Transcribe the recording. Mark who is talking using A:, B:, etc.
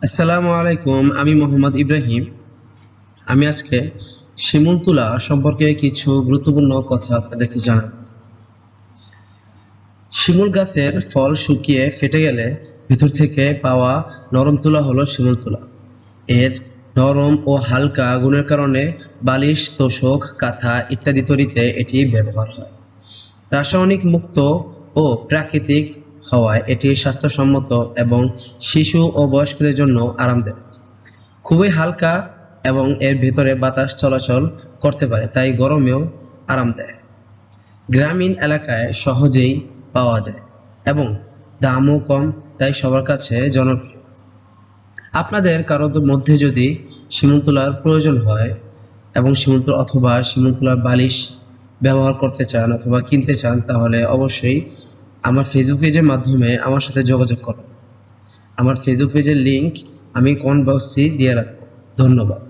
A: আসসালামু আলাইকুম। আমি মোহাম্মদ ইব্রাহিম। আমি আজকে শিমুল তুলা সম্পর্কে কিছু গুরুত্বপূর্ণ কথা আপনাদেরকে জানাব। শিমুল গাছের ফল শুকিয়ে ফেটে গেলে ভিতর থেকে পাওয়া নরম তুলা হলো শিমুল তুলা। এর নরম ও হালকা গুণের কারণে বালিশ, তোশক, কাঁথা ইত্যাদি তৈরিতে এটি ব্যবহার হয়। রাসায়নিক মুক্ত ও প্রাকৃতিক হওয়ায় এটি স্বাস্থ্যসম্মত এবং শিশু ও বয়স্কদের জন্য আরামদায়ক। খুবই হালকা এবং এর ভিতরে বাতাস চলাচল করতে পারে, তাই গরমেও আরাম দেয়। গ্রামীণ এলাকায় সহজেই পাওয়া যায় এবং দামও কম, তাই সবার কাছে জনপ্রিয়। আপনাদের কারোর মধ্যে যদি শিমুল তুলার প্রয়োজন হয় এবং শিমুল তুলা অথবা শিমুল তুলার বালিশ ব্যবহার করতে চান অথবা কিনতে চান, তাহলে অবশ্যই আমার ফেসবুক পেজের মাধ্যমে আমার সাথে যোগাযোগ করুন। আমার ফেসবুক পেজের লিংক আমি কমেন্ট বক্সে দিয়ে রাখবো। ধন্যবাদ।